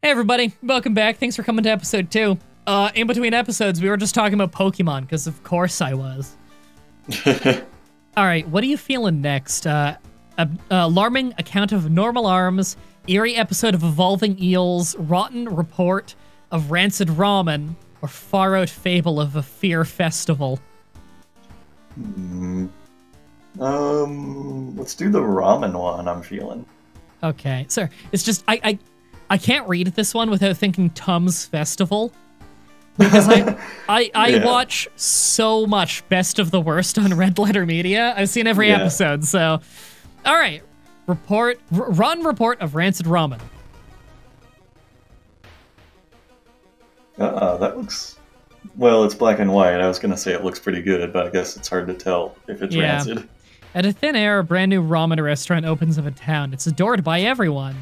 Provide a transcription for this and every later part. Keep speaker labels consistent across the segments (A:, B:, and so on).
A: Hey everybody, welcome back. Thanks for coming to episode 2. In between episodes, we were just talking about Pokemon, because of course I was. Alright, what are you feeling next? Alarming account of normal arms, eerie episode of evolving eels, rotten report of rancid ramen, or far out fable of a fear festival?
B: Let's do the ramen one, I'm feeling.
A: Okay, so it's just, I can't read this one without thinking Tum's Festival. Because I watch so much Best of the Worst on Red Letter Media. I've seen every episode, so... Alright. Rotten report of rancid ramen.
B: That looks... Well, it's black and white. I was gonna say it looks pretty good, but I guess it's hard to tell if it's rancid.
A: At a thin air, a brand new ramen restaurant opens up in town. It's adored by everyone.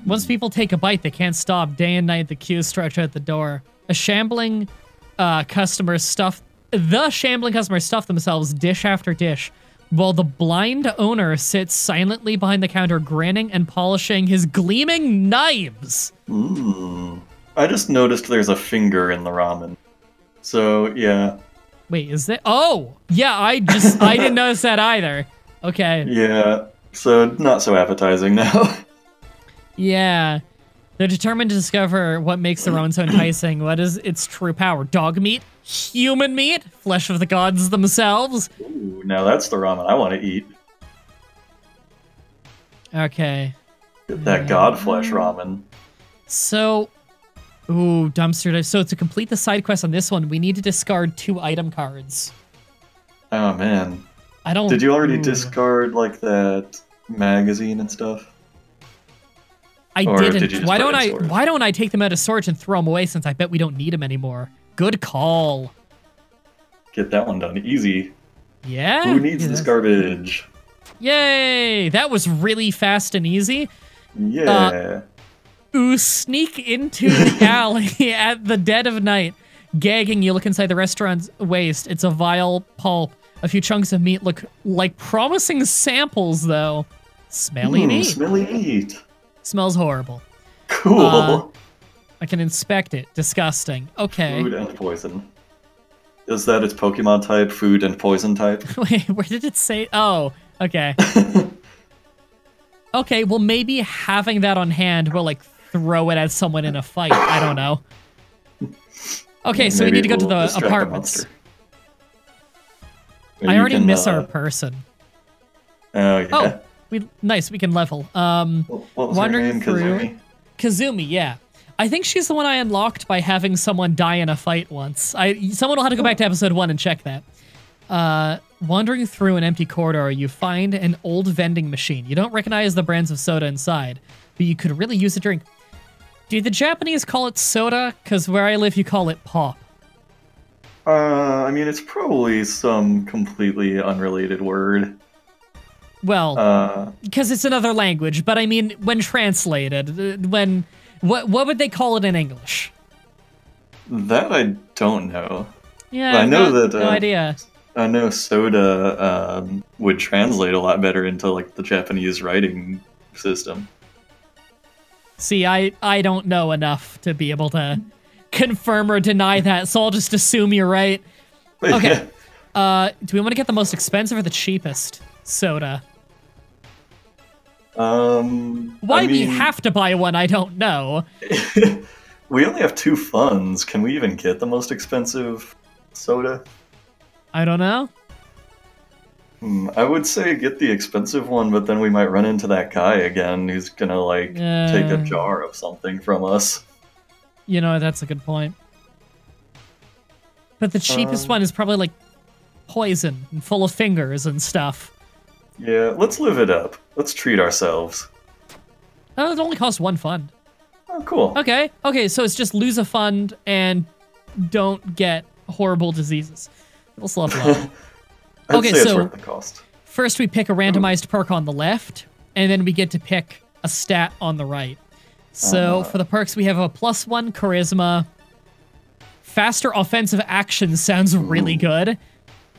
A: Once people take a bite, they can't stop. Day and night, the queues stretch out the door. The shambling customers stuff themselves dish after dish, while the blind owner sits silently behind the counter, grinning and polishing his gleaming knives.
B: I just noticed there's a finger in the ramen. So, yeah.
A: Wait, is that? Oh! Yeah, I didn't notice that either. Okay.
B: Yeah, so not so appetizing now.
A: Yeah. They're determined to discover what makes the ramen so enticing. What is its true power? Dog meat? Human meat? Flesh of the gods themselves?
B: Ooh, now that's the ramen I want to eat.
A: Okay.
B: Get that god flesh ramen.
A: So... Ooh, dumpster dive. So to complete the side quest on this one, we need to discard 2 item cards.
B: Oh, man.
A: I don't...
B: Did you already discard, like, that magazine and stuff?
A: I
B: or
A: didn't.
B: Did you just
A: why
B: put it in
A: don't
B: storage?
A: Why don't I take them out of storage and throw them away, since I bet we don't need them anymore? Good call.
B: Get that one done easy.
A: Yeah?
B: Who needs this garbage?
A: Yay! That was really fast and easy.
B: Yeah.
A: Sneak into the alley at the dead of night. Gagging, you look inside the restaurant's waste. It's a vile pulp. A few chunks of meat look like promising samples, though. Smelly meat.
B: Smelly meat.
A: Smells horrible.
B: Cool.
A: I can inspect it. Disgusting. Okay.
B: Food and poison. Is that its Pokemon type? Food and poison type?
A: Wait, where did it say? Oh, okay. Okay, well, maybe having that on hand will, like, throw it at someone in a fight. I don't know. Okay, so we need to go to the apartments. I already miss our person.
B: Oh, yeah.
A: Oh, nice, we can level.
B: What was her name? Kazumi?
A: Kazumi, yeah. I think she's the one I unlocked by having someone die in a fight once. Someone will have to go back to episode 1 and check that. Wandering through an empty corridor, you find an old vending machine. You don't recognize the brands of soda inside, but you could really use a drink. Do the Japanese call it soda? Because where I live, you call it pop.
B: I mean, it's probably some completely unrelated word.
A: Well, because it's another language, but I mean, when translated, what would they call it in English?
B: That I don't know.
A: Yeah,
B: I know that.
A: No idea.
B: I know soda would translate a lot better into like the Japanese writing system.
A: See, I don't know enough to be able to confirm or deny that, so I'll just assume you're right. Okay. Do we want to get the most expensive or the cheapest soda? Why we have to buy one, I don't know.
B: We only have 2 funds. Can we even get the most expensive soda?
A: I don't know.
B: I would say get the expensive one, but then we might run into that guy again who's gonna, like, take a jar of something from us.
A: You know, that's a good point. But the cheapest one is probably, like, poison and full of fingers and stuff.
B: Yeah, let's live it up. Let's treat ourselves.
A: Oh, it only costs 1 fund.
B: Oh, cool.
A: Okay, so it's just lose a fund and don't get horrible diseases. Let's level up.
B: I'd say it's worth the cost.
A: First we pick a randomized perk on the left, and then we get to pick a stat on the right. So for the perks, we have a +1 charisma. Faster offensive action sounds really good.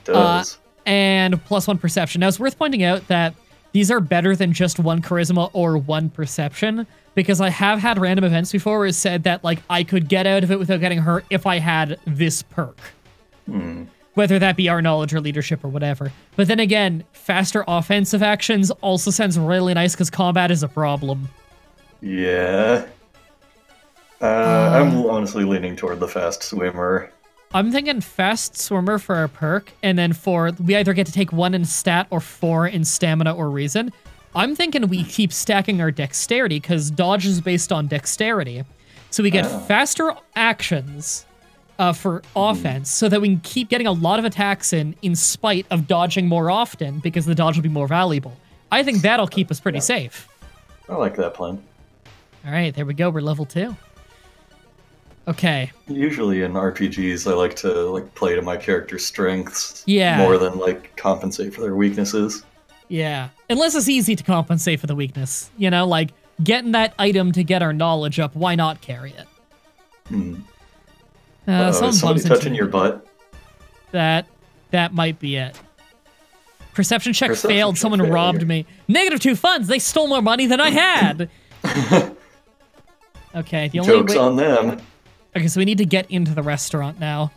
B: Does.
A: And +1 perception. Now, it's worth pointing out that these are better than just 1 charisma or 1 perception, because I have had random events before where it said that, like, I could get out of it without getting hurt if I had this perk. Whether that be our knowledge or leadership or whatever. But then again, faster offensive actions also sounds really nice because combat is a problem.
B: Yeah. I'm honestly leaning toward the fast swimmer.
A: I'm thinking fast swimmer for a perk, and then we either get to take 1 in stat or 4 in stamina or reason. I'm thinking we keep stacking our dexterity because dodge is based on dexterity. So we get faster actions for offense so that we can keep getting a lot of attacks in spite of dodging more often because the dodge will be more valuable. I think that'll keep us pretty safe.
B: I like that plan.
A: All right, there we go. We're level 2. Okay.
B: Usually in RPGs, I like to play to my character's strengths more than compensate for their weaknesses.
A: Yeah, unless it's easy to compensate for the weakness. You know, like getting that item to get our knowledge up. Why not carry it?
B: Is somebody touching your butt?
A: That might be it. Perception check failed. Someone robbed me. -2 funds. They stole more money than I had. Okay, the only
B: Joke's on them.
A: Okay, so we need to get into the restaurant now.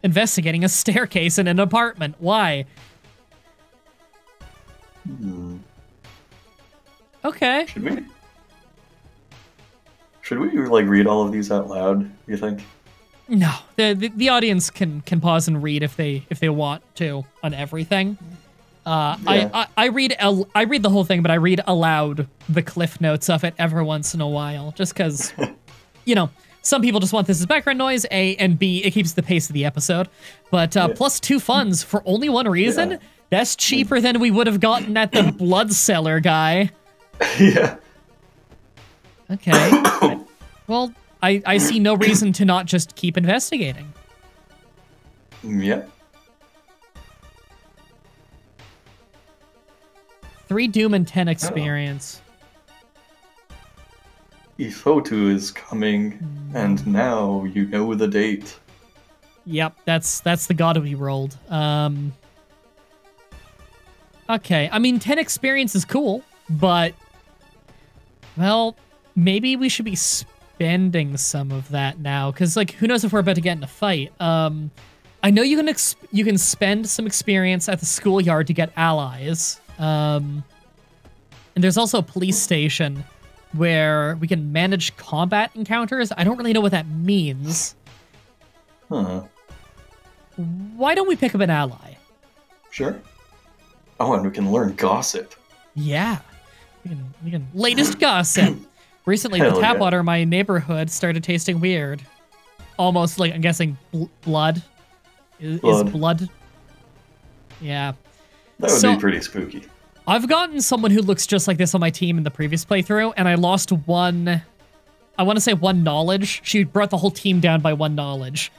A: Investigating a staircase in an apartment. Why? Okay.
B: Should we read all of these out loud, you think?
A: No. The audience can pause and read if they want to on everything. I read the whole thing, but I read aloud the cliff notes of it every once in a while, just because, you know, some people just want this as background noise, A, and B, it keeps the pace of the episode. But plus 2 funds for only 1 reason? That's cheaper than we would have gotten at the blood cellar guy.
B: Yeah.
A: Okay. Well, I see no reason to not just keep investigating.
B: Yeah.
A: 3 Doom and 10 experience.
B: Ifotu is coming, and now you know the date.
A: Yep, that's the god we rolled. Okay, I mean, 10 experience is cool, but, well, maybe we should be spending some of that now, because, like, who knows if we're about to get in a fight. I know you can spend some experience at the schoolyard to get allies. And there's also a police station where we can manage combat encounters. I don't really know what that means.
B: Huh.
A: Why don't we pick up an ally?
B: Sure. Oh, and we can learn gossip.
A: Yeah. We can latest gossip. Recently, the tap water in my neighborhood started tasting weird. Almost like, I'm guessing, blood. Is blood? Yeah.
B: That would be pretty spooky.
A: I've gotten someone who looks just like this on my team in the previous playthrough, and I lost 1... I want to say 1 knowledge. She brought the whole team down by 1 knowledge.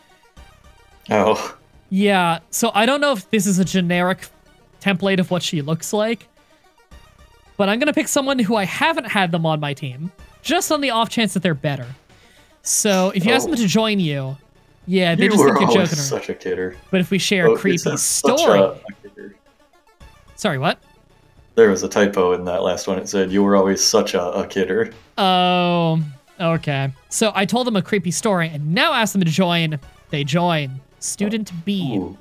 B: Oh.
A: Yeah, so I don't know if this is a generic template of what she looks like, but I'm going to pick someone who I haven't had them on my team, just on the off chance that they're better. So if you ask them to join you, yeah, they just think you're joking.
B: Such a kidder.
A: But if we share a creepy story... Sorry, what?
B: There was a typo in that last one. It said, you were always such a kidder.
A: Oh, okay. So I told them a creepy story, and now ask them to join. They join. Student B.
B: Ooh.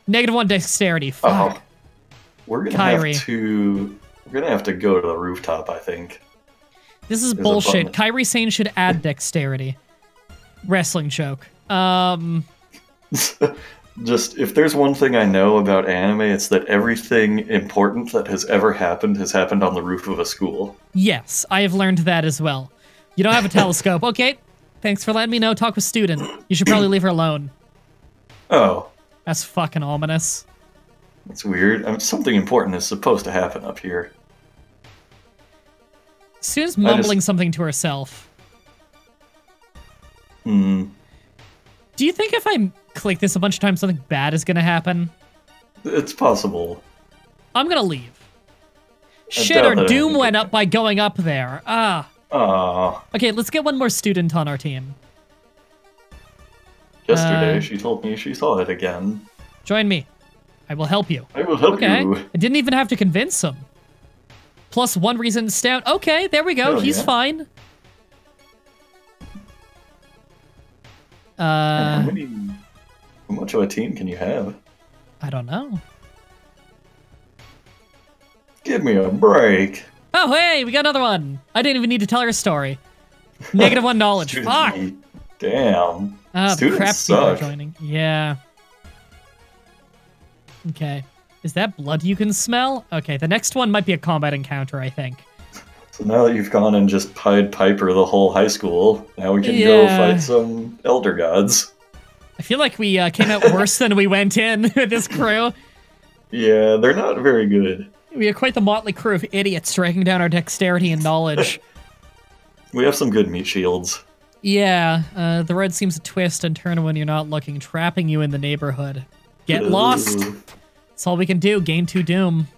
A: -1 dexterity. Fuck.
B: We're gonna have to go to the rooftop, I think.
A: This is bullshit. Kyrie Sane should add dexterity. Wrestling joke.
B: Just, if there's one thing I know about anime, it's that everything important that has ever happened has happened on the roof of a school.
A: Yes, I have learned that as well. You don't have a telescope. Okay, thanks for letting me know. Talk with student. You should probably leave her alone.
B: Oh.
A: That's fucking ominous.
B: That's weird. Something important is supposed to happen up here.
A: Student's mumbling something to herself. Do you think if I click this a bunch of times, something bad is going to happen?
B: It's possible.
A: I'm going to leave. Shit, our Doom went up by going up there. Okay, let's get one more student on our team.
B: Yesterday, she told me she saw it again.
A: Join me. I will help you.
B: I will help you.
A: I didn't even have to convince him. Plus 1 resistance down. Okay, there we go.
B: Oh,
A: He's
B: yeah.
A: fine.
B: And how much of a team can you have?
A: I don't know.
B: Give me a break.
A: Oh, hey, we got another one. I didn't even need to tell her a story. -1 knowledge. Fuck.
B: Damn.
A: Crap
B: Students
A: people are
B: suck.
A: joining. Yeah. Okay. Is that blood you can smell? Okay, the next one might be a combat encounter, I think.
B: So now that you've gone and just Pied Piper the whole high school, now we can go fight some elder gods.
A: I feel like we came out worse than we went in with this crew.
B: Yeah, they're not very good.
A: We are quite the motley crew of idiots striking down our dexterity and knowledge.
B: We have some good meat shields.
A: Yeah, the road seems to twist and turn when you're not looking, trapping you in the neighborhood. Get lost! That's all we can do, gain 2 doom.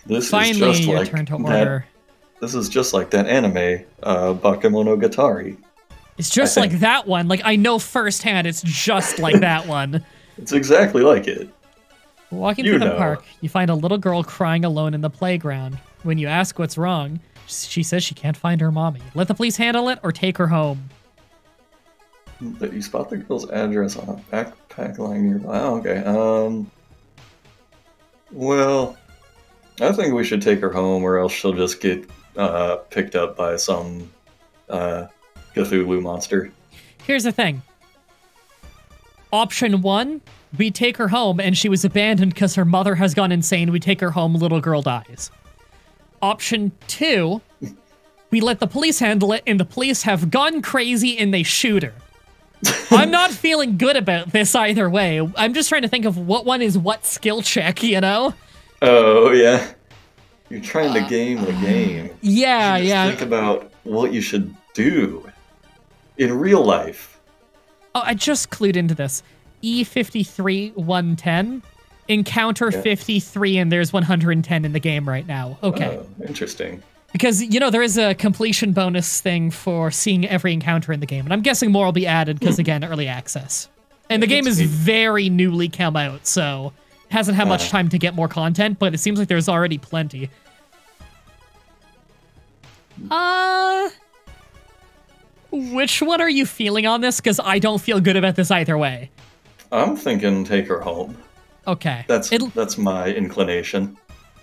B: This
A: Finally,
B: is just
A: your
B: like
A: turn to order.
B: This is just like that anime, Bakemonogatari.
A: It's just like that one. Like, I know firsthand it's just like that one.
B: It's exactly like it.
A: Walking through the park, you find a little girl crying alone in the playground. When you ask what's wrong, she says she can't find her mommy. Let the police handle it or take her home.
B: But you spot the girl's address on a backpack lying nearby. Oh, okay. Well, I think we should take her home, or else she'll just get picked up by some Cthulhu monster.
A: Here's the thing. Option 1, we take her home and she was abandoned because her mother has gone insane. We take her home, little girl dies. Option 2, we let the police handle it and the police have gone crazy and they shoot her. I'm not feeling good about this either way. I'm just trying to think of what one is what skill check, you know?
B: Oh, yeah. You're trying to game the game.
A: Yeah,
B: you just think about what you should do in real life.
A: Oh, I just clued into this. E53 110. Encounter 53 and there's 110 in the game right now. Okay.
B: Oh, interesting.
A: Because, you know, there is a completion bonus thing for seeing every encounter in the game. And I'm guessing more will be added because, again, early access. And the game is very newly come out, so it hasn't had much time to get more content, but it seems like there's already plenty. Which one are you feeling on this? Because I don't feel good about this either way.
B: I'm thinking take her home.
A: Okay.
B: That's my inclination.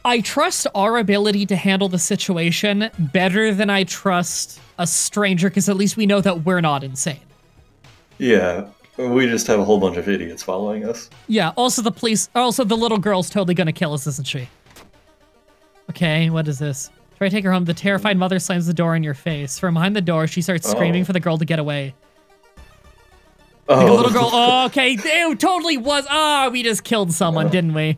A: I trust our ability to handle the situation better than I trust a stranger, because at least we know that we're not insane.
B: Yeah, we just have a whole bunch of idiots following us.
A: Yeah, also the little girl's totally gonna kill us, isn't she? Okay, what is this? Try to take her home. The terrified mother slams the door in your face. From behind the door, she starts screaming for the girl to get away.
B: Oh.
A: Like a little girl, oh, okay, it totally was, we just killed someone, didn't we?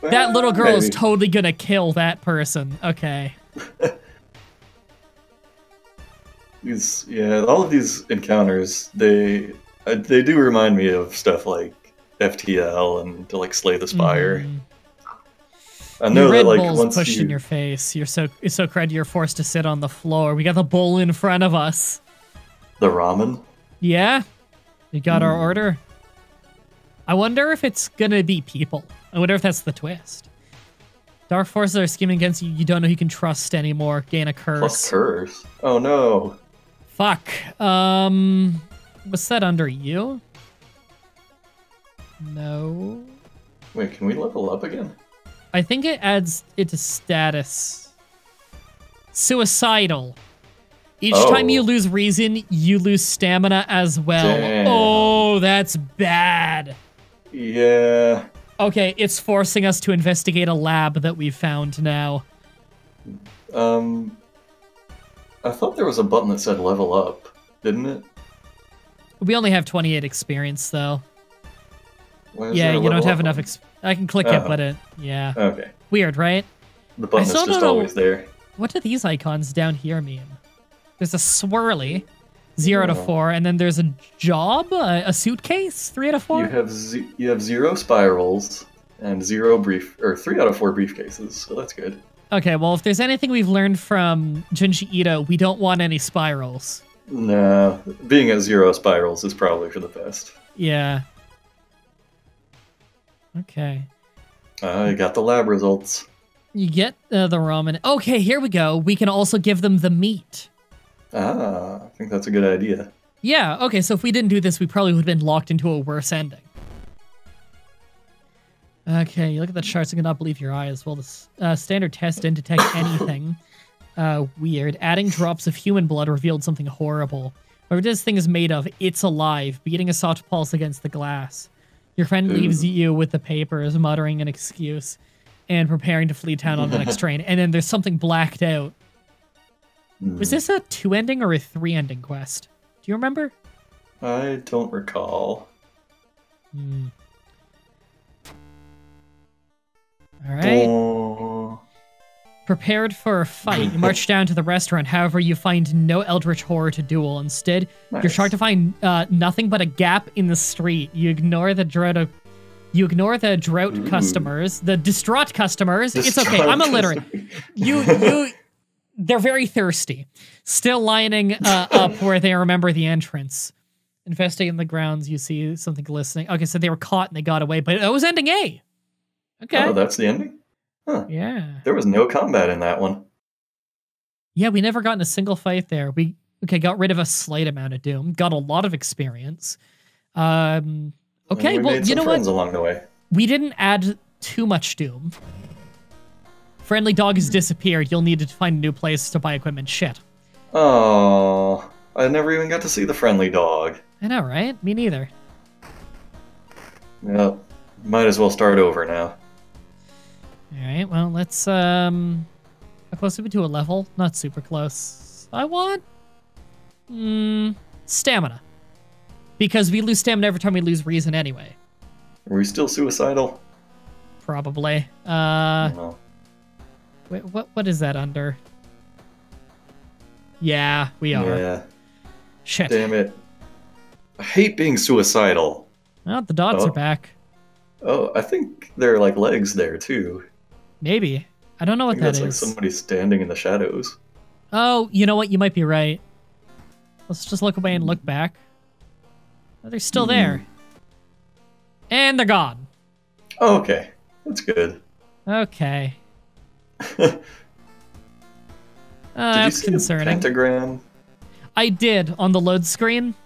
A: That little girl is totally gonna kill that person. Okay.
B: All of these encounters, they do remind me of stuff like FTL and to like Slay the Spire. I know that like
A: Bull's
B: once
A: pushed in your face. It's so cruddy you're forced to sit on the floor. We got the bowl in front of us.
B: The ramen?
A: Yeah. We got our order. I wonder if it's gonna be people. I wonder if that's the twist. Dark forces are scheming against you. You don't know who you can trust anymore. Gain a curse.
B: Plus curse? Oh no.
A: Fuck. What's that under you? No.
B: Wait, can we level up again?
A: I think it adds it to status. Suicidal. Each time you lose reason, you lose stamina as well.
B: Damn.
A: Oh, that's bad.
B: Yeah.
A: Okay, it's forcing us to investigate a lab that we've found now.
B: I thought there was a button that said level up, didn't it?
A: We only have 28 experience, though.
B: Yeah,
A: you don't have enough I can click it, but yeah.
B: Okay.
A: Weird, right?
B: The button is just always there.
A: What do these icons down here mean? There's a swirly, 0 to 4, and then there's a job, a suitcase, 3 out of 4.
B: You have 0 spirals and 3 out of 4 briefcases, so that's good.
A: Okay, well, if there's anything we've learned from Junji Ito, we don't want any spirals.
B: No, being at 0 spirals is probably for the best.
A: Yeah. Okay.
B: I got the lab results.
A: You get the ramen. Okay, here we go. We can also give them the meat.
B: Ah, I think that's a good idea.
A: Yeah, okay, so if we didn't do this, we probably would have been locked into a worse ending. Okay, you look at the charts and cannot believe your eyes. Well, the standard test didn't detect anything. Weird. Adding drops of human blood revealed something horrible. Whatever this thing is made of, it's alive, beating a soft pulse against the glass. Your friend leaves you with the papers, muttering an excuse, and preparing to flee town on the next train. And then there's something blacked out. Was this a 2-ending or a 3-ending quest? Do you remember?
B: I don't recall.
A: All right.
B: Oh.
A: Prepared for a fight, you march down to the restaurant. However, you find no eldritch horror to duel. Instead, you're shocked to find nothing but a gap in the street. You ignore the drought customers, the distraught customers. It's okay. I'm illiterate. They're very thirsty. Still lining up where they remember the entrance. Investigating the grounds, you see something glistening. Okay, so they were caught and they got away, but it was ending A. Okay.
B: Oh, that's the ending? Huh.
A: Yeah.
B: There was no combat in that one.
A: Yeah, we never got in a single fight there. We got rid of a slight amount of doom. Got a lot of experience. Okay,
B: we
A: well,
B: made
A: you
B: some
A: know
B: friends
A: what?
B: along the way.
A: We didn't add too much doom. Friendly dog has disappeared. You'll need to find a new place to buy equipment. Shit.
B: Oh, I never even got to see the friendly dog.
A: I know, right? Me neither.
B: Yep. Might as well start over now.
A: Alright, well, let's, how close are we to a level? Not super close. I want... stamina. Because we lose stamina every time we lose reason anyway.
B: Are we still suicidal?
A: Probably.
B: I don't know.
A: Wait, what is that under? Yeah, we are.
B: Yeah.
A: Shit.
B: Damn it. I hate being suicidal.
A: Well, the dots are back.
B: Oh, I think there are like legs there too.
A: Maybe. I don't know what that is.
B: That's like somebody standing in the shadows.
A: Oh, you know what? You might be right. Let's just look away and look back. Oh, they're still there. And they're gone.
B: Oh, okay. That's good.
A: Okay.
B: Did you
A: that's
B: see
A: concerning.
B: the pentagram?
A: I did on the load screen.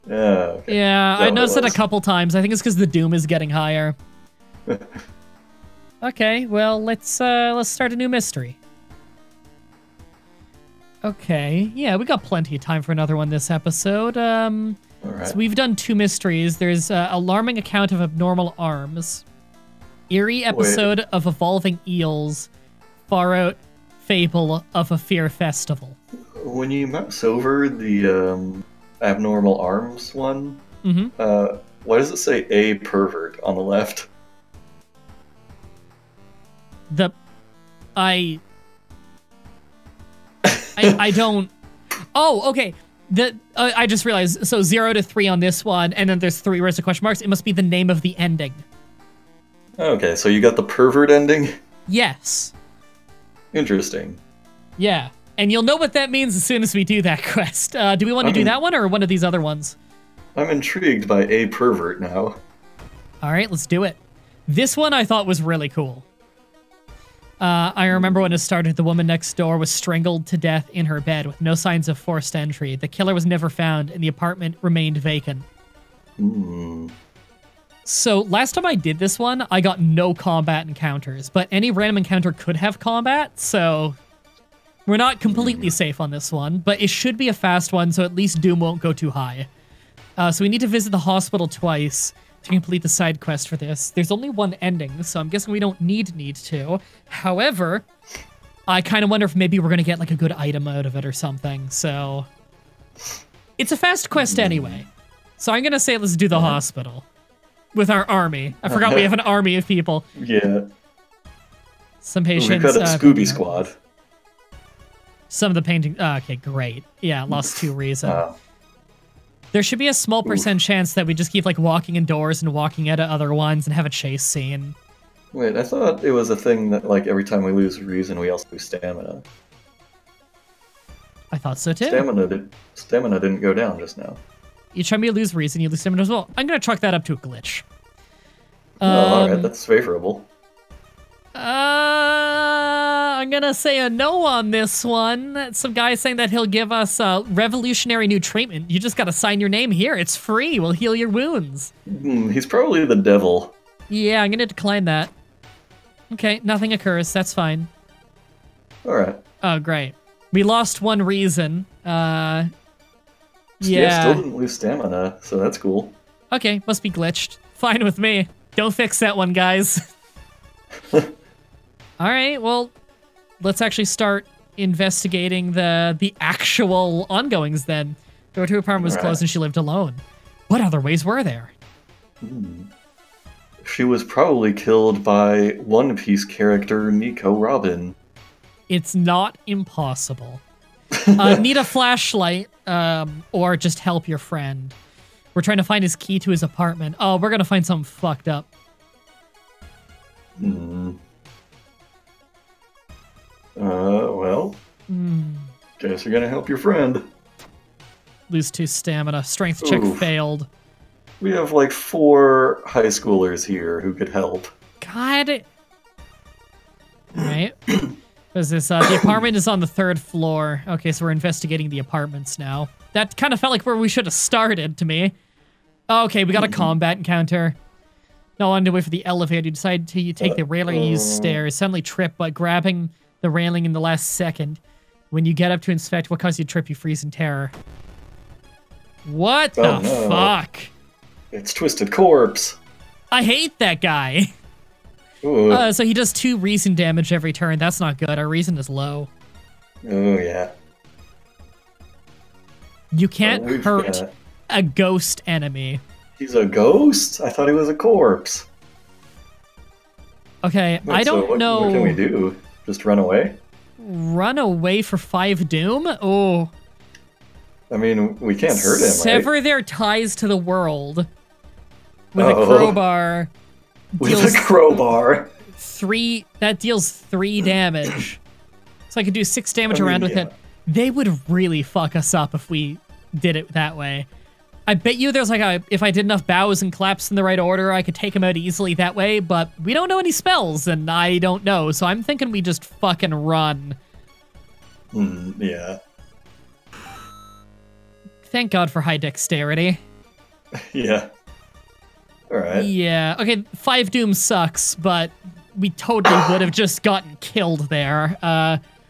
B: Yeah, okay.
A: Yeah, I noticed it a couple times. I think it's because the doom is getting higher. Okay, well, let's start a new mystery. Okay, yeah, we got plenty of time for another one this episode.
B: All right.
A: So we've done 2 mysteries. There's alarming account of abnormal arms, eerie episode of evolving eels, far out fable of a fear festival.
B: When you mouse over the abnormal arms one, why does it say a pervert on the left?
A: I don't. Oh, okay. I just realized. So 0 to 3 on this one, and then there's 3 rows of question marks. It must be the name of the ending.
B: Okay, so you got the pervert ending?
A: Yes.
B: Interesting.
A: Yeah, and you'll know what that means as soon as we do that quest. Do we want to do that one or one of these other ones?
B: I'm intrigued by a pervert now.
A: All right, let's do it. This one I thought was really cool. I remember when it started, the woman next door was strangled to death in her bed with no signs of forced entry. The killer was never found, and the apartment remained vacant. So last time I did this one, I got no combat encounters, but any random encounter could have combat, so we're not completely safe on this one, but it should be a fast one, so at least Doom won't go too high. So we need to visit the hospital twice to complete the side quest for this. There's only one ending, so I'm guessing we don't need to. However, I kind of wonder if maybe we're going to get like a good item out of it or something, so... It's a fast quest anyway. So I'm going to say let's do the hospital. With our army. I forgot we have an army of people.
B: Yeah.
A: Some patients...
B: We've got a Scooby Squad.
A: Some of the painting... okay, great. Yeah, lost 2 reason. There should be a small % chance that we just keep like walking indoors and walking out of other ones and have a chase scene.
B: Wait, I thought it was a thing that like every time we lose reason, we also lose stamina.
A: I thought so too.
B: Stamina didn't go down just now.
A: Each time you lose reason, you lose stamina as well. I'm gonna chalk that up to a glitch.
B: Alright, that's favorable.
A: I'm gonna say a no on this one. Some guy saying that he'll give us revolutionary new treatment. You just gotta sign your name here. It's free. We'll heal your wounds.
B: He's probably the devil.
A: Yeah, I'm gonna decline that. Okay, nothing occurs. That's fine.
B: Alright.
A: Oh, great. We lost one reason.
B: Yeah,
A: Yeah.
B: still didn't lose stamina, so that's cool.
A: Okay, must be glitched. Fine with me. Don't fix that one, guys. Alright, well, let's actually start investigating the actual ongoings then. Door to her apartment was closed and she lived alone. What other ways were there?
B: She was probably killed by One Piece character Nico Robin.
A: It's not impossible. Need a flashlight, or just help your friend. We're trying to find his key to his apartment. Oh, we're gonna find something fucked up.
B: Well, guess you're gonna help your friend.
A: Lose 2 stamina. Strength check failed.
B: We have like 4 high schoolers here who could help.
A: God. Right. Because this the apartment is on the 3rd floor. Okay, so we're investigating the apartments now. That kind of felt like where we should have started to me. Okay, we got a combat encounter. No on the way for the elevator. You decide to take the railing used stairs. Suddenly trip by grabbing the railing in the last second. When you get up to inspect what caused you to trip, you freeze in terror. What the fuck?
B: It's Twisted Corpse.
A: I hate that guy. So he does 2 reason damage every turn. That's not good. Our reason is low.
B: Oh, yeah.
A: You can't hurt a ghost enemy.
B: He's a ghost? I thought he was a corpse.
A: Okay,
B: Wait,
A: I don't know.
B: What can we do? Just run away?
A: Run away for 5 doom? Oh.
B: I mean, we can't hurt him,
A: Sever
B: right?
A: their ties to the world with a crowbar.
B: With a crowbar.
A: 3. That deals 3 damage. So I could do 6 damage around with it. They would really fuck us up if we did it that way. I bet you there's like if I did enough bows and claps in the right order, I could take him out easily that way, but we don't know any spells, and I don't know, so I'm thinking we just fucking run.
B: Yeah.
A: Thank God for high dexterity.
B: Yeah. Alright.
A: Yeah, okay, 5 doom sucks, but we totally would have just gotten killed there.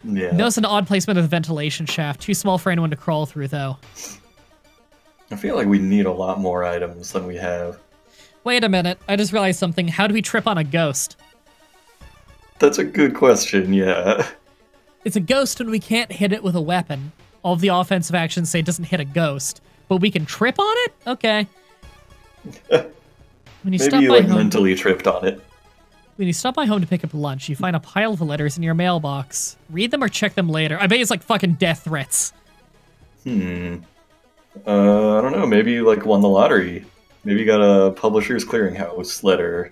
B: Yeah.
A: Notice an odd placement of the ventilation shaft. Too small for anyone to crawl through, though.
B: I feel like we need a lot more items than we have.
A: Wait a minute. I just realized something. How do we trip on a ghost?
B: That's a good question, yeah.
A: It's a ghost and we can't hit it with a weapon. All of the offensive actions say it doesn't hit a ghost. But we can trip on it? Okay. When you
B: Maybe you like mentally tripped on it.
A: When you stop by home to pick up lunch, you find a pile of letters in your mailbox. Read them or check them later. I bet it's like fucking death threats.
B: I don't know, maybe you like won the lottery. Maybe you got a Publishers Clearinghouse letter.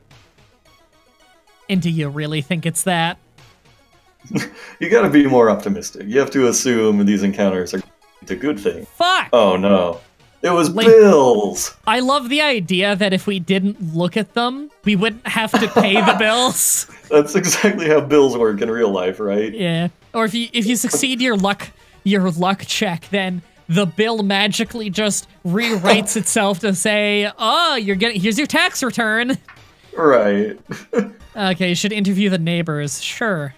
A: And do you really think it's that?
B: You gotta be more optimistic. You have to assume these encounters are a good thing.
A: Fuck!
B: Oh no. It was bills!
A: I love the idea that if we didn't look at them, we wouldn't have to pay the bills.
B: That's exactly how bills work in real life, right?
A: Yeah. Or if you succeed your luck check, then the bill magically just rewrites itself to say, "Oh, here's your tax return."
B: Right.
A: Okay, you should interview the neighbors. Sure.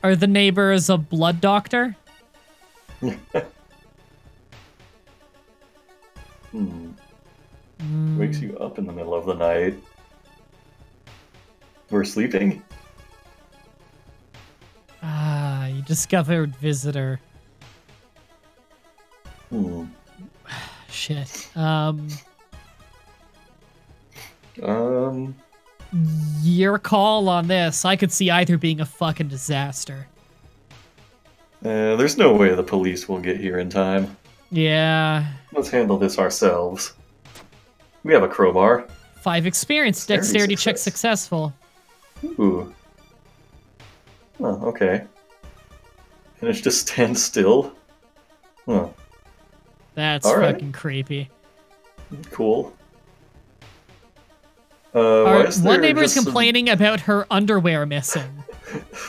A: Are the neighbors a blood doctor?
B: Wakes you up in the middle of the night. We're sleeping?
A: Ah, you discovered visitor. Shit. Your call on this. I could see either being a fucking disaster.
B: There's no way the police will get here in time.
A: Yeah.
B: Let's handle this ourselves. We have a crowbar.
A: 5 experience. Dexterity check successful.
B: Ooh. Oh, okay. Managed to stand still? Huh.
A: That's fucking creepy.
B: Cool. Why is
A: One
B: there
A: neighbor is
B: just
A: complaining about her underwear missing.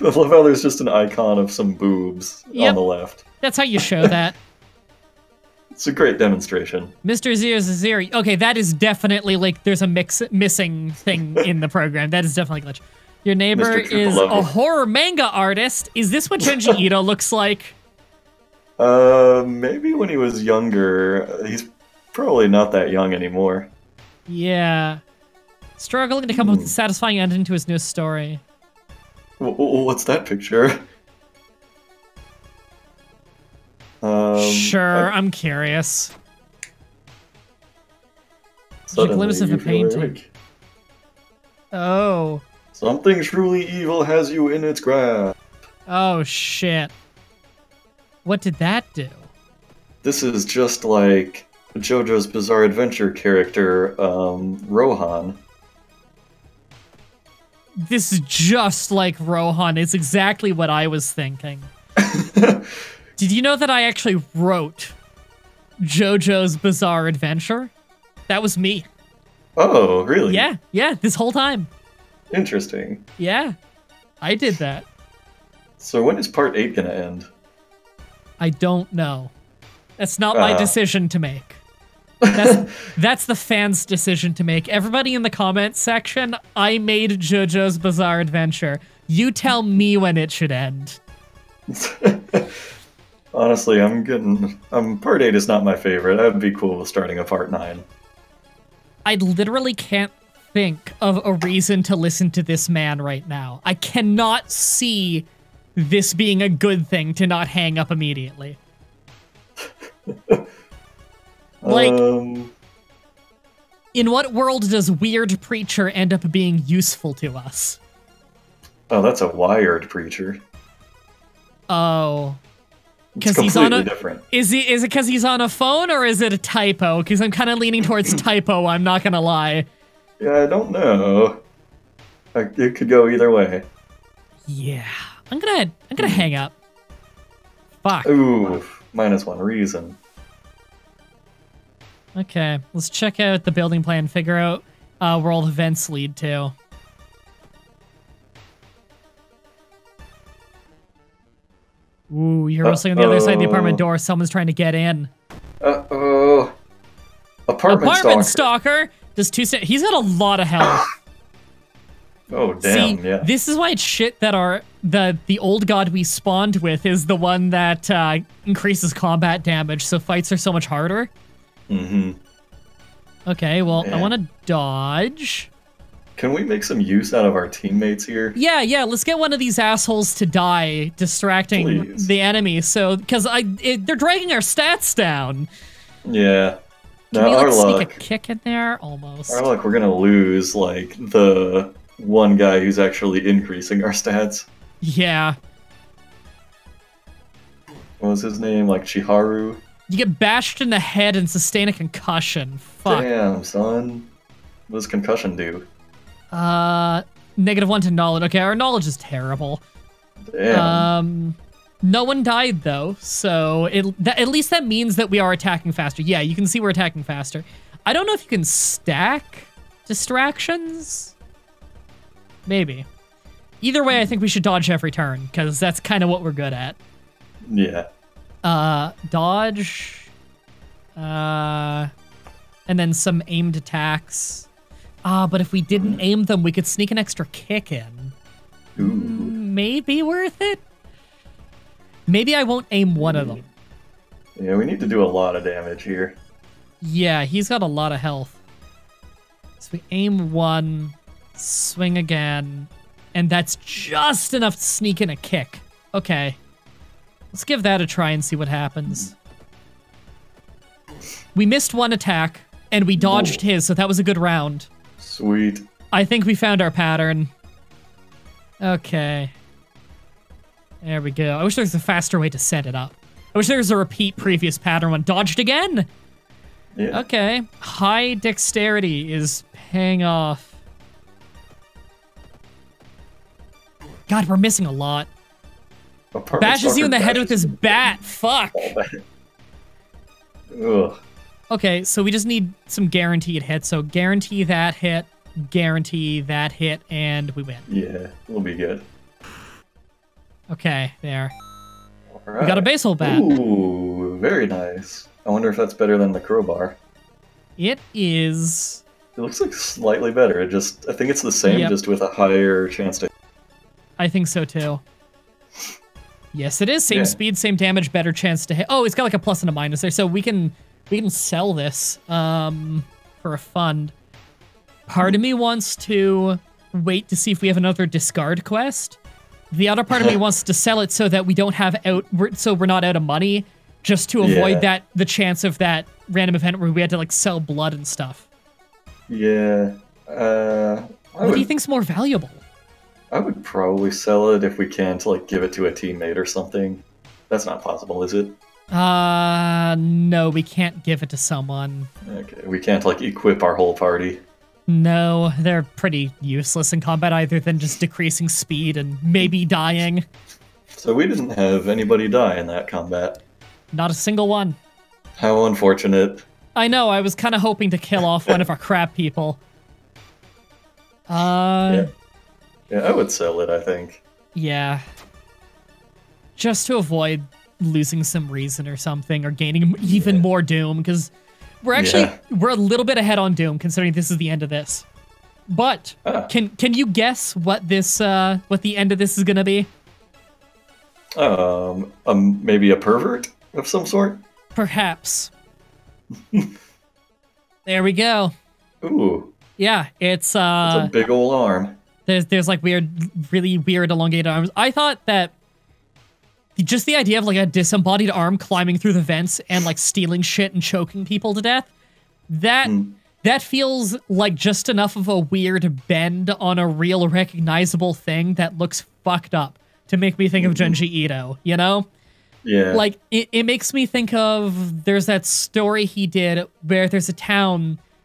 B: I love how there's just an icon of some boobs on the left.
A: That's how you show that.
B: It's a great demonstration.
A: Mr. Zero. Okay, that is definitely like there's a missing thing in the program. That is definitely glitch. Your neighbor is a horror manga artist. Is this what Junji Ito looks like?
B: Maybe when he was younger. He's probably not that young anymore.
A: Yeah. Struggling to come up with a satisfying ending to his new story.
B: What's that picture?
A: Sure, I'm curious. There's a glimpse of a painting. Oh.
B: Something truly evil has you in its grasp.
A: Oh, shit. What did that do?
B: This is just like JoJo's Bizarre Adventure character, Rohan.
A: This is just like Rohan. It's exactly what I was thinking. Did you know that I actually wrote JoJo's Bizarre Adventure? That was me.
B: Oh, really?
A: Yeah, this whole time.
B: Interesting.
A: Yeah, I did that.
B: So when is part 8 gonna end?
A: I don't know. That's not my decision to make. That's the fans' decision to make. Everybody in the comments section, I made JoJo's Bizarre Adventure. You tell me when it should end.
B: Honestly, part 8 is not my favorite. I'd be cool with starting a part 9.
A: I literally can't think of a reason to listen to this man right now. I cannot see this being a good thing to not hang up immediately. Like, in what world does Weird Preacher end up being useful to us?
B: Oh, that's a Wired Preacher.
A: Oh.
B: It's completely different.
A: Is it because he's on a phone, or is it a typo? Because I'm kind of leaning towards typo, I'm not gonna lie.
B: Yeah, I don't know. It could go either way.
A: Yeah. I'm gonna hang up. Fuck.
B: Ooh, -1 reason.
A: Okay, let's check out the building plan, figure out where all the vents lead to. Ooh, you're rustling on the other side of the apartment door. Someone's trying to get in.
B: Uh-oh. Apartment
A: stalker! He's got a lot of health.
B: Oh, damn,
A: See,
B: yeah.
A: This is why it's shit that the old god we spawned with is the one that increases combat damage, so fights are so much harder.
B: Mm-hmm.
A: Okay, well,
B: Man.
A: I want to dodge.
B: Can we make some use out of our teammates here?
A: Yeah, let's get one of these assholes to die, distracting the enemy, because they're dragging our stats down.
B: Yeah.
A: Can we, sneak a kick in there? Almost.
B: Our luck, we're gonna lose, like, the one guy who's actually increasing our stats.
A: Yeah.
B: What was his name? Like, Chiharu?
A: You get bashed in the head and sustain a concussion. Fuck.
B: Damn, son. What does concussion do?
A: -1 to knowledge. Okay, our knowledge is terrible.
B: Damn.
A: No one died, though, so at least that means that we are attacking faster. Yeah, you can see we're attacking faster. I don't know if you can stack distractions. Maybe. Either way, I think we should dodge every turn, because that's kind of what we're good at.
B: Yeah.
A: Dodge. And then some aimed attacks. But if we didn't aim them, we could sneak an extra kick in.
B: Ooh.
A: Maybe worth it? Maybe I won't aim one of them.
B: Yeah, we need to do a lot of damage here.
A: Yeah, he's got a lot of health. So we aim one, swing again, and that's just enough to sneak in a kick. Okay. Let's give that a try and see what happens. We missed one attack, and we dodged his, so that was a good round.
B: Sweet.
A: I think we found our pattern. Okay. There we go. I wish there was a faster way to set it up. I wish there was a repeat previous pattern one. Dodged again!
B: Yeah.
A: Okay. High dexterity is paying off. God, we're missing a lot. Bashes you in the head with his bat. Fuck.
B: Ugh.
A: Okay, so we just need some guaranteed hits. So guarantee that hit. guarantee that hit, and we win.
B: Yeah, we'll be good.
A: Okay, there.
B: All right.
A: We got a baseball bat.
B: Ooh, very nice. I wonder if that's better than the crowbar.
A: It is.
B: It looks like slightly better. I think it's the same,
A: Yep.
B: just with a higher chance to.
A: I think so too. Yes, it is. Same
B: Yeah.
A: speed, same damage, better chance to hit. Oh, it's got like a plus and a minus there, so we can sell this for a fund. Part of me wants to wait to see if we have another discard quest. The other part of me wants to sell it so that we don't have so we're not out of money, just to avoid the chance of that random event where we had to like sell blood and stuff.
B: Yeah.
A: What do you think's more valuable?
B: I would probably sell it if we can to like give it to a teammate or something. That's not possible, is it?
A: No, we can't give it to someone.
B: Okay, we can't like equip our whole party.
A: No, they're pretty useless in combat either than just decreasing speed and maybe dying.
B: So we didn't have anybody die in that combat.
A: Not a single one.
B: How unfortunate.
A: I know, I was kind of hoping to kill off one of our crab people.
B: Yeah, I would sell it, I think.
A: Yeah. Just to avoid losing some reason or something, or gaining even more Doom, because we're actually, we're a little bit ahead on Doom, considering this is the end of this. But, can you guess what this, what the end of this is gonna be?
B: Maybe a pervert of some sort?
A: Perhaps. There we go.
B: Ooh.
A: Yeah, it's
B: a big ol' arm.
A: There's like really weird elongated arms. I thought that just the idea of like a disembodied arm climbing through the vents and like stealing shit and choking people to death, that feels like just enough of a weird bend on a real recognizable thing that looks fucked up to make me think of Junji Ito, you know?
B: Yeah.
A: Like, it makes me think of, there's that story he did where there's a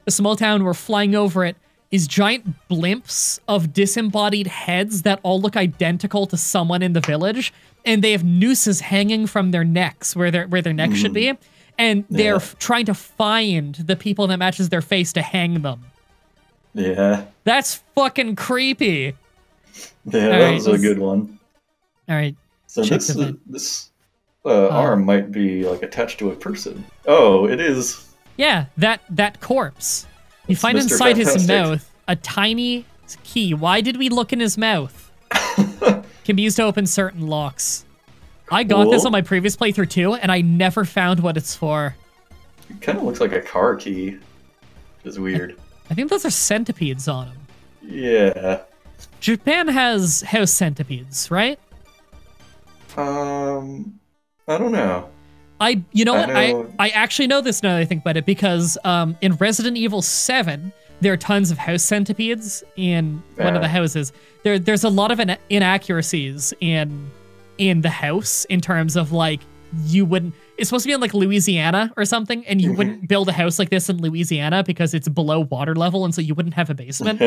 A: small town where flying over it is giant blimps of disembodied heads that all look identical to someone in the village, and they have nooses hanging from their necks where their necks should be, and they're trying to find the people that matches their face to hang them.
B: Yeah.
A: That's fucking creepy.
B: Yeah, that was a good one.
A: All right.
B: So this arm might be like attached to a person. Oh, it is.
A: Yeah, that corpse. You find
B: Mr.
A: inside his
B: Fantastic.
A: mouth a tiny key. Why did we look in his mouth? Can be used to open certain locks. I got this on my previous playthrough too, and I never found what it's for.
B: It kind of looks like a car key. Which is weird.
A: I think those are centipedes on them.
B: Yeah.
A: Japan has house centipedes, right?
B: I don't know.
A: You know what? I actually know this now that I think about it, because in Resident Evil 7, there are tons of house centipedes in one of the houses. There's a lot of inaccuracies in the house in terms of like, you wouldn't, it's supposed to be in like Louisiana or something, and you wouldn't build a house like this in Louisiana because it's below water level, and so you wouldn't have a basement.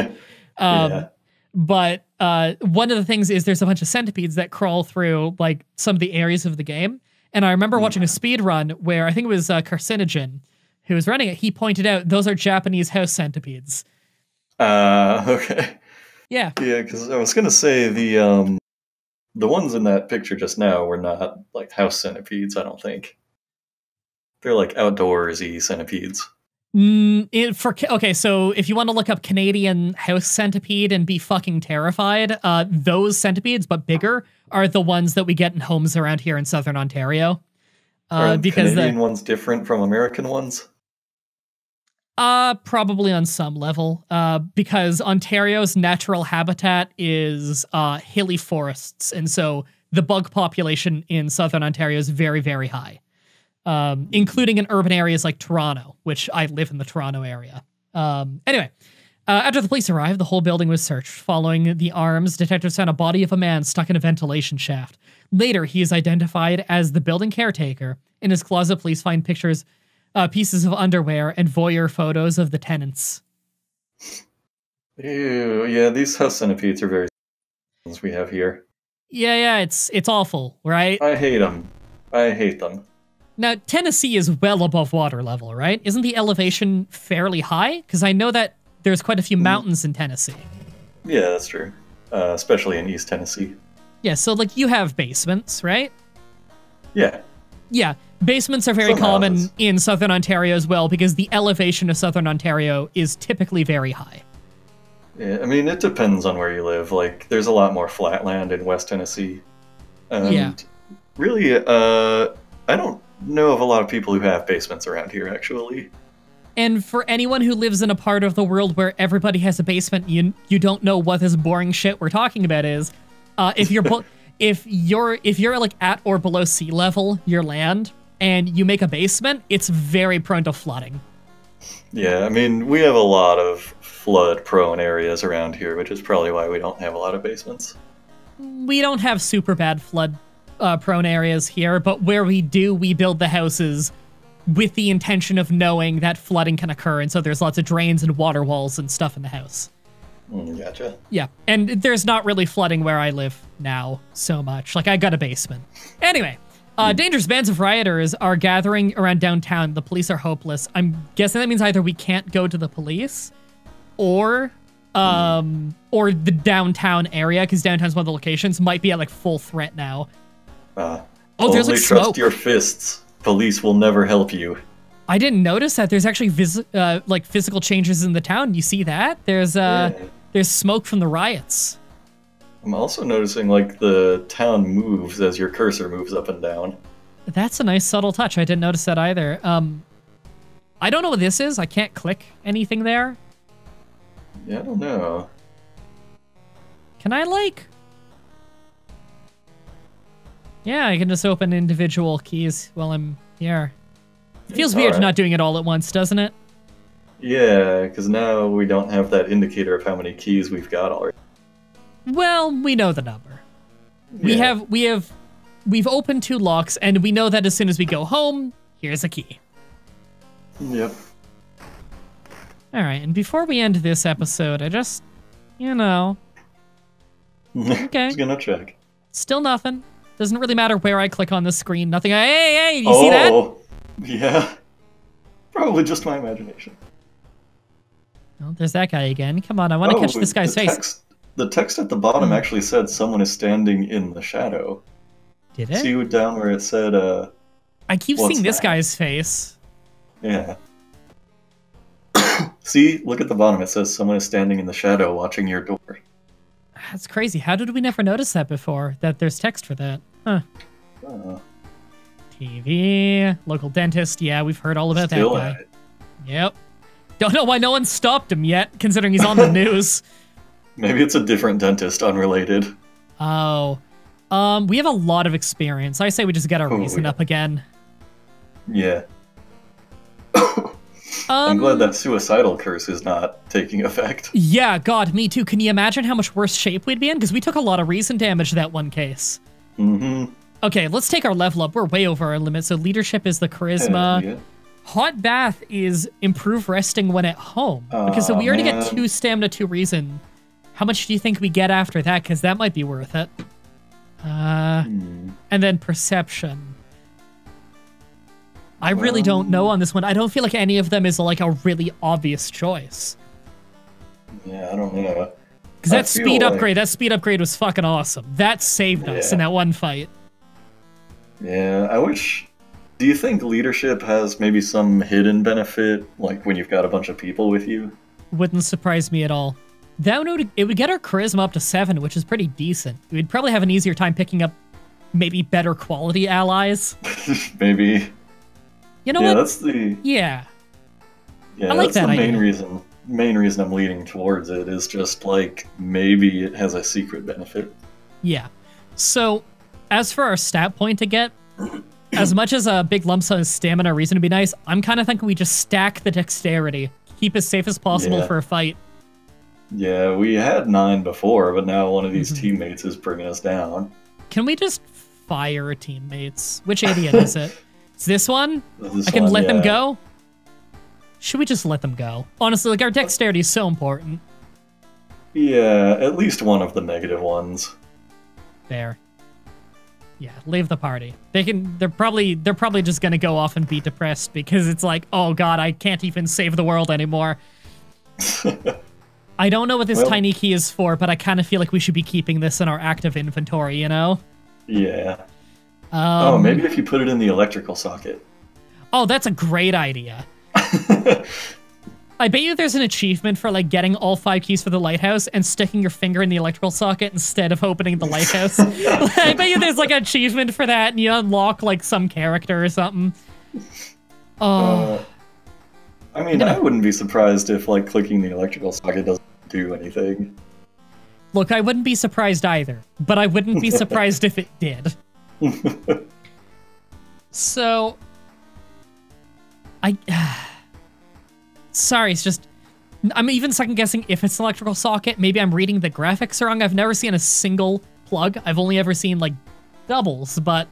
A: But one of the things is there's a bunch of centipedes that crawl through like some of the areas of the game. And I remember watching a speed run where I think it was Carcinogen who was running it. He pointed out those are Japanese house centipedes.
B: Okay.
A: Yeah.
B: Yeah, because I was gonna say the ones in that picture just now were not like house centipedes. I don't think they're like outdoorsy centipedes.
A: Okay, so if you want to look up Canadian house centipede and be fucking terrified, those centipedes, but bigger, are the ones that we get in homes around here in southern Ontario.
B: Are
A: because
B: Canadian ones different from American ones?
A: Probably on some level, because Ontario's natural habitat is hilly forests, and so the bug population in southern Ontario is very, very high. Including in urban areas like Toronto, which I live in the Toronto area. Anyway, after the police arrived, the whole building was searched. Following the arms, detectives found a body of a man stuck in a ventilation shaft. Later, he is identified as the building caretaker. In his closet, police find pictures, pieces of underwear, and voyeur photos of the tenants.
B: Ew, yeah, these house centipedes are very we have here.
A: Yeah, it's awful, right?
B: I hate them. I hate them.
A: Now, Tennessee is well above water level, right? Isn't the elevation fairly high? Because I know that there's quite a few mountains in Tennessee.
B: Yeah, that's true. Especially in East Tennessee.
A: Yeah, so like you have basements, right?
B: Yeah.
A: Yeah, basements are very common in Southern Ontario as well because the elevation of Southern Ontario is typically very high.
B: Yeah, I mean, it depends on where you live. Like, there's a lot more flat land in West Tennessee. And really, I don't know of a lot of people who have basements around here, actually.
A: And for anyone who lives in a part of the world where everybody has a basement, you don't know what this boring shit we're talking about is. If you're like at or below sea level, your land, and you make a basement, it's very prone to flooding.
B: Yeah, I mean, we have a lot of flood-prone areas around here, which is probably why we don't have a lot of basements.
A: We don't have super bad flood-prone areas here, but where we do, we build the houses with the intention of knowing that flooding can occur, and so there's lots of drains and water walls and stuff in the house.
B: Gotcha.
A: Yeah, and there's not really flooding where I live now so much. Like, I got a basement. Anyway, dangerous bands of rioters are gathering around downtown. The police are hopeless. I'm guessing that means either we can't go to the police or the downtown area, because downtown's one of the locations, might be at, like, full threat now. There's, like, smoke.
B: Trust your fists. Police will never help you.
A: I didn't notice that. There's actually like physical changes in the town. You see that? There's smoke from the riots.
B: I'm also noticing like the town moves as your cursor moves up and down.
A: That's a nice subtle touch. I didn't notice that either. I don't know what this is. I can't click anything there.
B: Yeah, I don't know.
A: Can I like... Yeah, I can just open individual keys while I'm here. It feels weird not doing it all at once, doesn't it?
B: Yeah, because now we don't have that indicator of how many keys we've got already.
A: Well, we know the number. Yeah. We've opened 2 locks, and we know that as soon as we go home, here's a key.
B: Yep.
A: All right, and before we end this episode, I just, okay.
B: Just gonna check.
A: Still nothing. Doesn't really matter where I click on the screen. Nothing. Hey, you see that?
B: Oh, yeah. Probably just my imagination.
A: Oh, there's that guy again. Come on, I want to catch this guy's face.
B: The text at the bottom actually said someone is standing in the shadow.
A: Did it?
B: See down where it said,
A: I keep seeing this guy's face.
B: Yeah. See, look at the bottom. It says someone is standing in the shadow watching your door.
A: That's crazy. How did we never notice that before? That there's text for that. Huh. TV, local dentist. Yeah, we've heard all about that guy. Yep. Don't know why no one stopped him yet, considering he's on the news.
B: Maybe it's a different dentist, unrelated.
A: Oh. We have a lot of experience. I say we just get our reason up again.
B: Yeah. I'm glad that suicidal curse is not taking effect.
A: Yeah, God, me too. Can you imagine how much worse shape we'd be in? Because we took a lot of reason damage that one case.
B: Mm-hmm.
A: Okay, let's take our level up. We're way over our limit. So leadership is the charisma. Yeah. Hot bath is improve resting when at home. Because so we already get 2 stamina, 2 reason. How much do you think we get after that? Because that might be worth it. And then perception. I really don't know on this one. I don't feel like any of them is like a really obvious choice.
B: Yeah, I don't know.
A: Because that speed upgrade was fucking awesome. That saved us in that one fight.
B: Yeah, I wish... Do you think leadership has maybe some hidden benefit, like when you've got a bunch of people with you?
A: Wouldn't surprise me at all. It would get our charisma up to 7, which is pretty decent. We'd probably have an easier time picking up maybe better quality allies.
B: Maybe.
A: You know what?
B: That's the...
A: Yeah.
B: Yeah, I like that's the main reason. Main reason I'm leaning towards it is just like maybe it has a secret benefit.
A: Yeah. So, as for our stat point to get, as much as a big lump sum of stamina reason to be nice, I'm kind of thinking we just stack the dexterity, keep as safe as possible for a fight.
B: Yeah, we had 9 before, but now one of these teammates is bringing us down.
A: Can we just fire teammates? Which idiot is it? It's this one? I can let them go? Should we just let them go? Honestly, like, our dexterity is so important.
B: Yeah, at least one of the negative ones.
A: There. Yeah, leave the party. They're probably just gonna go off and be depressed because it's like, oh god, I can't even save the world anymore. I don't know what this
B: Well,
A: tiny key is for, but I kind of feel like we should be keeping this in our active inventory, you know?
B: Yeah. Oh, maybe if you put it in the electrical socket.
A: Oh, that's a great idea. I bet you there's an achievement for like getting all 5 keys for the lighthouse and sticking your finger in the electrical socket instead of opening the lighthouse. I bet you there's like an achievement for that and you unlock like some character or something. Oh.
B: I mean, I wouldn't be surprised if like clicking the electrical socket doesn't do anything.
A: Look, I wouldn't be surprised either, but I wouldn't be surprised if it did. So, sorry, it's just, I'm even second guessing if it's an electrical socket. Maybe I'm reading the graphics wrong. I've never seen a single plug. I've only ever seen like doubles, but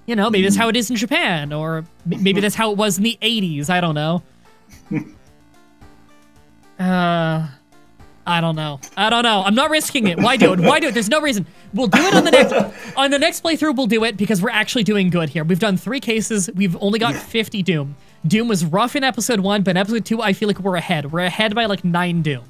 A: you know, maybe that's how it is in Japan, or maybe that's how it was in the 80s. I don't know. I don't know. I'm not risking it. Why do it? Why do it? There's no reason. We'll do it on the next playthrough. We'll do it because we're actually doing good here. We've done 3 cases. We've only got 50 Doom. Doom was rough in episode 1, but in episode 2, I feel like we're ahead. We're ahead by like 9 Doom.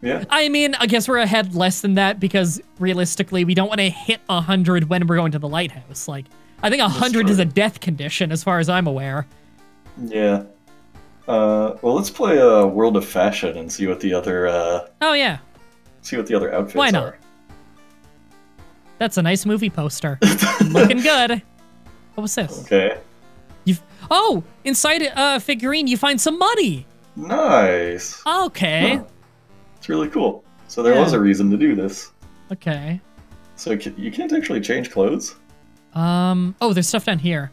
B: Yeah.
A: I mean, I guess we're ahead less than that because realistically, we don't want to hit 100 when we're going to the lighthouse. Like, I think 100 is a death condition as far as I'm aware.
B: Yeah. Well, let's play a World of Fashion and see what the other.
A: Oh yeah.
B: See what the other outfits
A: Why not?
B: are.
A: That's a nice movie poster. Looking good. What was this?
B: Okay.
A: Oh, inside a figurine, you find some money.
B: Nice.
A: Okay.
B: Huh. It's really cool. So there was a reason to do this.
A: Okay.
B: So you can't actually change clothes?
A: Oh, there's stuff down here.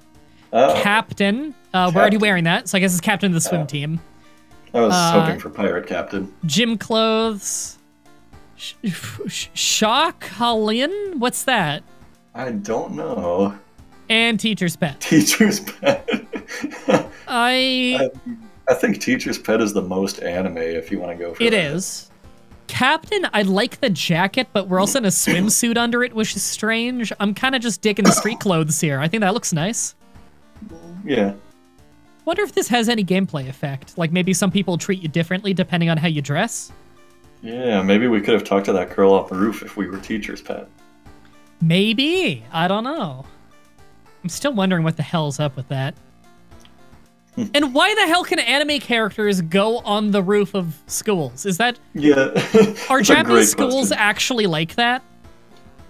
A: Captain. We're already wearing that, so I guess it's captain of the swim team.
B: I was hoping for pirate captain.
A: Gym clothes. Shock Hallin? What's that?
B: I don't know.
A: And teacher's pet.
B: Teacher's pet.
A: I
B: think teacher's pet is the most anime if you want to go for
A: it.
B: It
A: is. Captain, I like the jacket, but we're also in a swimsuit under it, which is strange. I'm kind of just digging the street clothes here. I think that looks nice.
B: Yeah.
A: Wonder if this has any gameplay effect. Like maybe some people treat you differently depending on how you dress.
B: Yeah, maybe we could have talked to that girl off the roof if we were teacher's pet.
A: Maybe. I don't know. I'm still wondering what the hell's up with that. And why the hell can anime characters go on the roof of schools? Is that...
B: Yeah.
A: Are Japanese schools actually like that?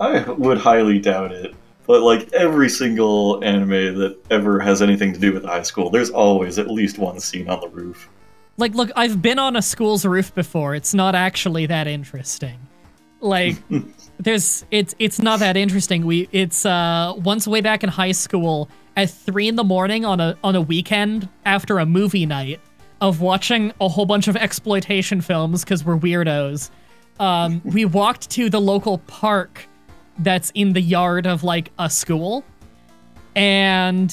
B: I would highly doubt it. But like every single anime that ever has anything to do with high school, there's always at least one scene on the roof.
A: Like, look, I've been on a school's roof before. It's not actually that interesting. Like, it's not that interesting. It's once way back in high school at 3 in the morning on a weekend after a movie night of watching a whole bunch of exploitation films because we're weirdos. We walked to the local park that's in the yard of like a school, and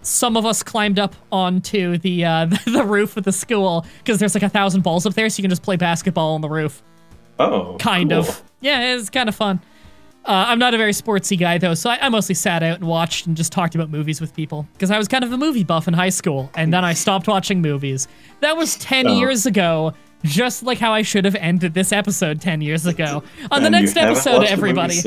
A: some of us climbed up onto the roof of the school because there's like 1,000 balls up there, so you can just play basketball on the roof.
B: Oh,
A: kind
B: cool.
A: of. Yeah, it's kind of fun. I'm not a very sportsy guy though, so I mostly sat out and watched and just talked about movies with people because I was kind of a movie buff in high school, and then I stopped watching movies. That was 10 years ago. Just like how I should have ended this episode 10 years ago. On the next episode, everybody.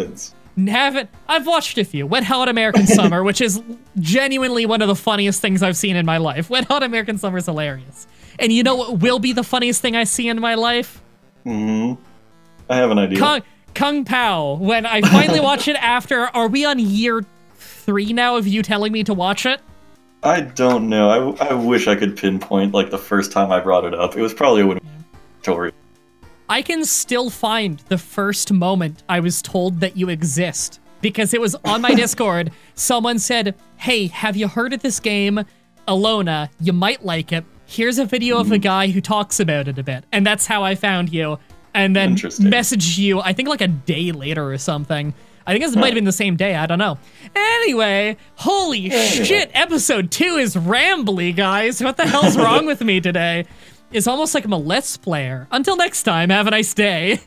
A: I've watched a few. Wet Hot American Summer, which is genuinely one of the funniest things I've seen in my life. Wet Hot American Summer is hilarious. And you know what will be the funniest thing I see in my life?
B: I have an idea.
A: Kung Pao. When I finally watch it after, are we on year 3 now of you telling me to watch it?
B: I don't know. I wish I could pinpoint like the first time I brought it up. It was probably when
A: I can still find the first moment I was told that you exist because it was on my Discord. Someone said, "Hey, have you heard of this game, Alona? You might like it. Here's a video of a guy who talks about it a bit." And that's how I found you. And then messaged you, I think like a day later or something. I think this might have been the same day. I don't know. Anyway, holy shit, episode 2 is rambly, guys. What the hell's wrong with me today? It's almost like I'm a Let's Player. Until next time, have a nice day.